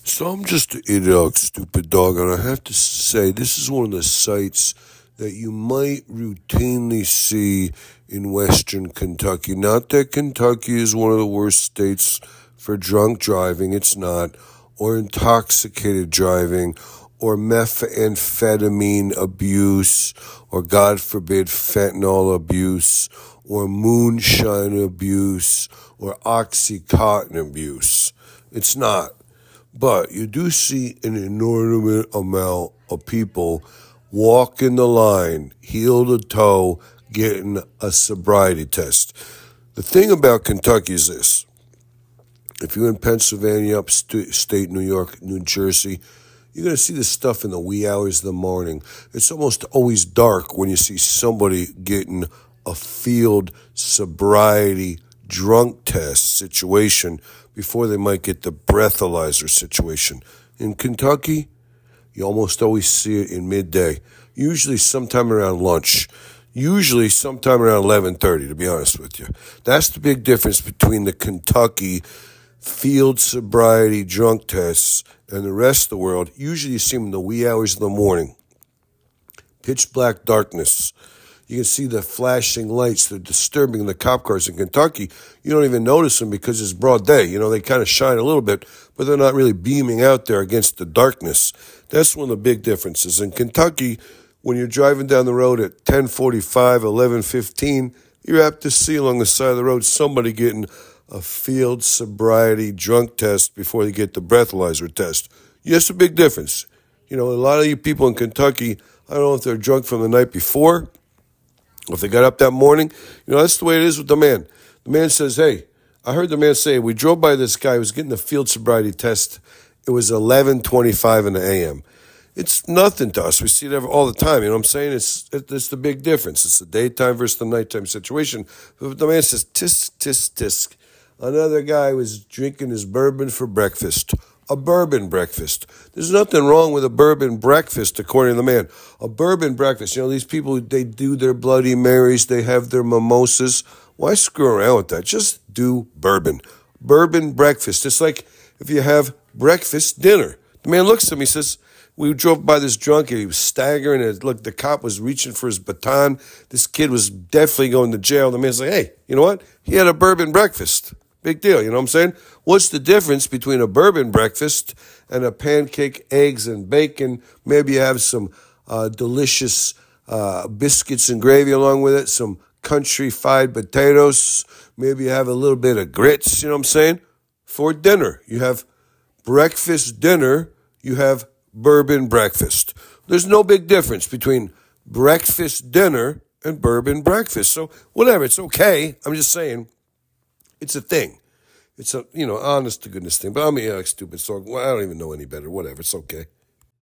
So I'm just an idiot, stupid dog, and I have to say this is one of the sights that you might routinely see in Western Kentucky. Not that Kentucky is one of the worst states for drunk driving, it's not, or intoxicated driving, or methamphetamine abuse, or God forbid fentanyl abuse, or moonshine abuse, or Oxycontin abuse. It's not. But you do see an inordinate amount of people walking the line, heel to toe, getting a sobriety test. The thing about Kentucky is this. If you're in Pennsylvania, upstate New York, New Jersey, you're going to see this stuff in the wee hours of the morning. It's almost always dark when you see somebody getting a field sobriety drunk test situation before they might get the breathalyzer situation. In Kentucky, you almost always see it in midday, usually sometime around lunch, usually sometime around 11:30, to be honest with you. That's the big difference between the Kentucky field sobriety drunk tests and the rest of the world. Usually you see them in the wee hours of the morning. Pitch black darkness. You can see the flashing lights. They're disturbing the cop cars in Kentucky. You don't even notice them because it's broad day. You know, they kind of shine a little bit, but they're not really beaming out there against the darkness. That's one of the big differences. In Kentucky, when you're driving down the road at 10:45, 11:15, you're apt to see along the side of the road somebody getting a field sobriety drunk test before they get the breathalyzer test. Yes, a big difference. You know, a lot of you people in Kentucky, I don't know if they're drunk from the night before, if they got up that morning. You know, that's the way it is with the man. The man says, hey, I heard the man say, we drove by this guy who was getting the field sobriety test. It was 11:25 in the a.m. It's nothing to us. We see it all the time. You know what I'm saying? It's the big difference. It's the daytime versus the nighttime situation. But the man says, tisk, tisk, tisk. Another guy was drinking his bourbon for breakfast. A bourbon breakfast. There's nothing wrong with a bourbon breakfast, according to the man. A bourbon breakfast. You know, these people, they do their Bloody Marys. They have their mimosas. Why screw around with that? Just do bourbon. Bourbon breakfast. It's like if you have breakfast dinner. The man looks at me and says, we drove by this drunk and he was staggering. And look, the cop was reaching for his baton. This kid was definitely going to jail. The man's like, hey, you know what? He had a bourbon breakfast. Big deal, you know what I'm saying? What's the difference between a bourbon breakfast and a pancake, eggs, and bacon? Maybe you have some delicious biscuits and gravy along with it, some country fried potatoes. Maybe you have a little bit of grits, you know what I'm saying? For dinner. You have breakfast dinner, you have bourbon breakfast. There's no big difference between breakfast dinner and bourbon breakfast. So whatever, it's okay. I'm just saying. It's a thing. It's a, honest to goodness thing. But I'm a stupid, so I don't even know any better. Whatever. It's okay.